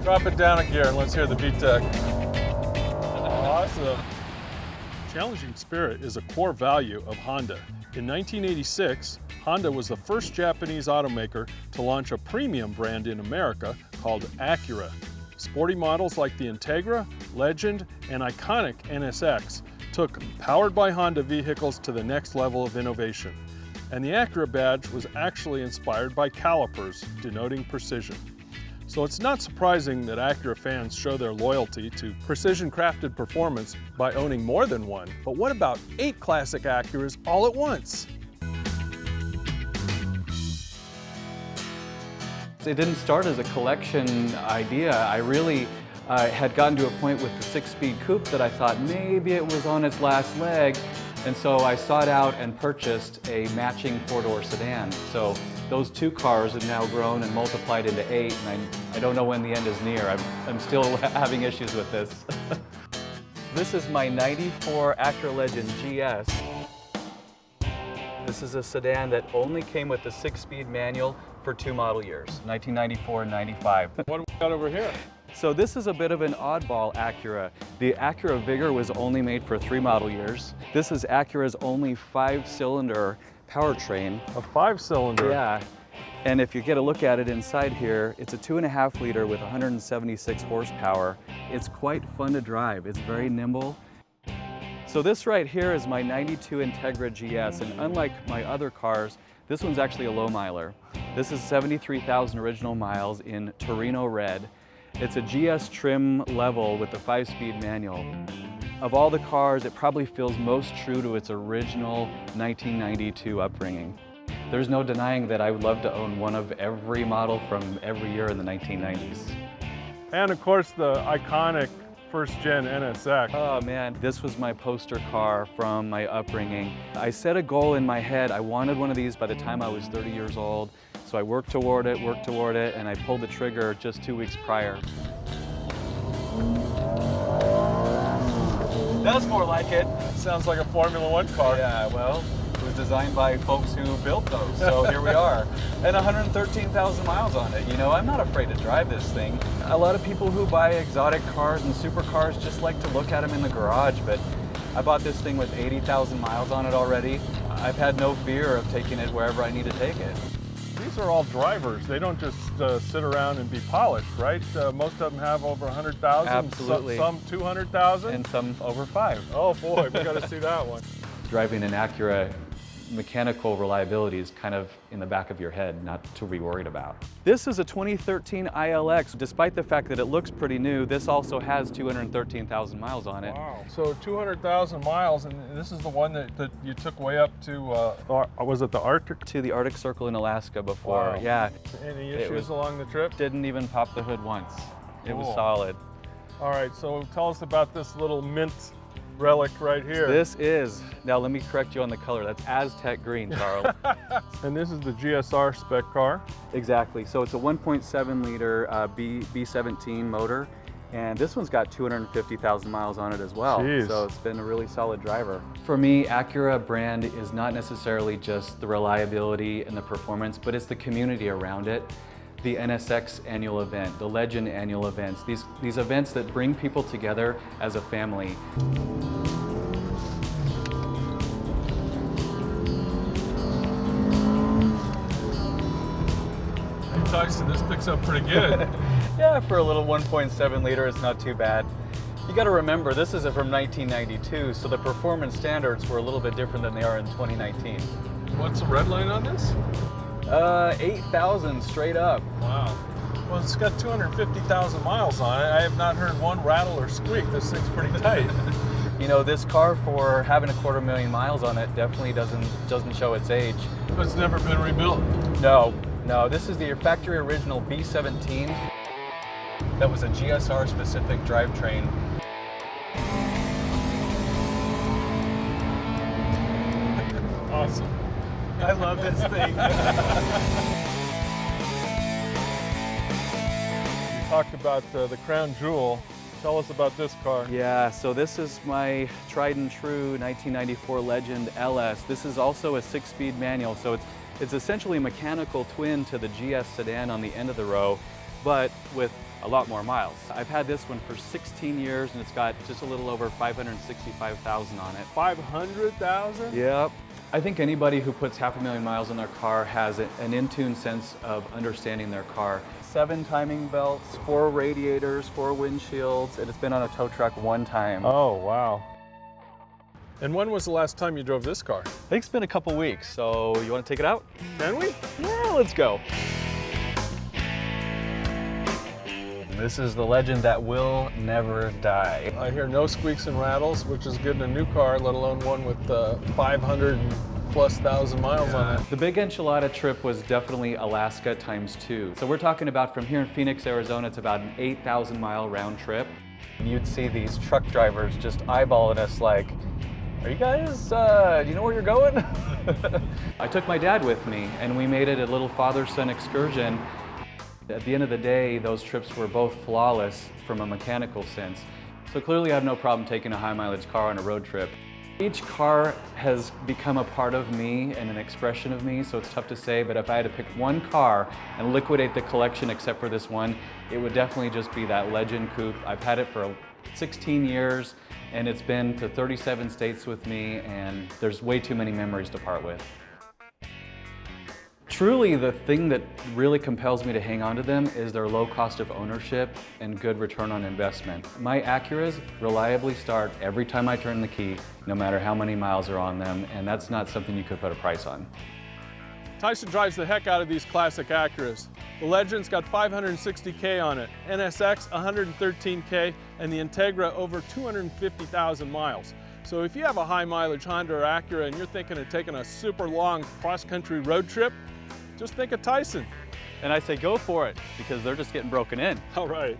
Drop it down a gear and let's hear the VTEC. Awesome. Challenging spirit is a core value of Honda. In 1986, Honda was the first Japanese automaker to launch a premium brand in America called Acura. Sporty models like the Integra, Legend, and iconic NSX took powered by Honda vehicles to the next level of innovation. And the Acura badge was actually inspired by calipers, denoting precision. So it's not surprising that Acura fans show their loyalty to precision-crafted performance by owning more than one. But what about 8 classic Acuras all at once? It didn't start as a collection idea. I really had gotten to a point with the 6-speed coupe that I thought maybe it was on its last leg. And so I sought out and purchased a matching 4-door sedan. So those 2 cars have now grown and multiplied into 8, and I don't know when the end is near. I'm still having issues with this. This is my '94 Acura Legend GS. This is a sedan that only came with the 6-speed manual for 2 model years, 1994 and 95. What do we got over here? So this is a bit of an oddball Acura. The Acura Vigor was only made for 3 model years. This is Acura's only 5-cylinder powertrain. A 5-cylinder? Yeah. And if you get a look at it inside here, it's a 2.5 liter with 176 horsepower. It's quite fun to drive. It's very nimble. So this right here is my '92 Integra GS, and unlike my other cars, this one's actually a low miler. This is 73,000 original miles in Torino red. It's a GS trim level with the 5-speed manual. Of all the cars, it probably feels most true to its original 1992 upbringing. There's no denying that I would love to own one of every model from every year in the 1990s. And of course the iconic first Gen Nsx. Oh man, this was my poster car from my upbringing. I set a goal in my head. I wanted one of these by the time I was 30 years old. So I worked toward it, and I pulled the trigger just 2 weeks prior. That's more like it. Sounds like a Formula One car. Yeah, well, it was designed by folks who built those, so here we are. And 113,000 miles on it. You know, I'm not afraid to drive this thing. A lot of people who buy exotic cars and supercars just like to look at them in the garage, but I bought this thing with 80,000 miles on it already. I've had no fear of taking it wherever I need to take it. These are all drivers. They don't just sit around and be polished, right? Most of them have over 100,000. Absolutely. Some 200,000. And some over 5. Oh boy, we got to see that one. Driving an Acura, mechanical reliability is kind of in the back of your head, not to be worried about. This is a 2013 ILX. Despite the fact that it looks pretty new, this also has 213,000 miles on it. Wow. So 200,000 miles, and this is the one that you took way up to, was it the Arctic? To the Arctic Circle in Alaska before, Wow. yeah. Any issues along the trip? Didn't even pop the hood once. It was Cool. solid. All right, so tell us about this little mint relic right here. This is, now let me correct you on the color, that's Aztec green, Charles. And this is the GSR spec car. Exactly, so it's a 1.7 liter B17 motor, and this one's got 250,000 miles on it as well. Jeez. So it's been a really solid driver. For me, Acura brand is not necessarily just the reliability and the performance, but it's the community around it. The NSX annual event, the Legend annual events, these events that bring people together as a family. Hey Tyson, this picks up pretty good. Yeah, for a little 1.7 liter, it's not too bad. You got to remember, this is from 1992, so the performance standards were a little bit different than they are in 2019. What's the red line on this? 8,000 straight up. Wow. Well, it's got 250,000 miles on it. I have not heard one rattle or squeak. This thing's pretty tight. You know, this car, for having 250,000 miles on it, definitely doesn't show its age. It's never been rebuilt. No, this is the factory original B17. That was a GSR specific drivetrain. Awesome. I love this thing. You talked about the crown jewel. Tell us about this car. Yeah, so this is my tried and true 1994 Legend LS. This is also a 6-speed manual, so it's essentially a mechanical twin to the GS sedan on the end of the row. but with a lot more miles. I've had this one for 16 years and it's got just a little over 565,000 on it. 500,000? Yep. I think anybody who puts 500,000 miles on their car has an in-tune sense of understanding their car. 7 timing belts, 4 radiators, 4 windshields, and it's been on a tow truck 1 time. Oh, wow. And when was the last time you drove this car? I think it's been a couple weeks, so you want to take it out? Can we? Yeah, let's go. This is the legend that will never die. I hear no squeaks and rattles, which is good in a new car, let alone one with 500,000+ miles on it. The big enchilada trip was definitely Alaska ×2. So we're talking about from here in Phoenix, Arizona, it's about an 8,000 mile round trip. You'd see these truck drivers just eyeballing us like, are you guys, do you know where you're going? I took my dad with me and we made it a little father-son excursion. At the end of the day, those trips were both flawless from a mechanical sense. So clearly I have no problem taking a high mileage car on a road trip. Each car has become a part of me and an expression of me, so it's tough to say, but if I had to pick one car and liquidate the collection except for this one, it would definitely just be that Legend Coupe. I've had it for 16 years and it's been to 37 states with me, and there's way too many memories to part with. Truly, the thing that really compels me to hang on to them is their low cost of ownership and good return on investment. My Acuras reliably start every time I turn the key, no matter how many miles are on them, and that's not something you could put a price on. Tyson drives the heck out of these classic Acuras. The Legend's got 560K on it, NSX 113K, and the Integra over 250,000 miles. So if you have a high mileage Honda or Acura and you're thinking of taking a super long cross-country road trip, just think of Tyson. And I say go for it, because they're just getting broken in. All right.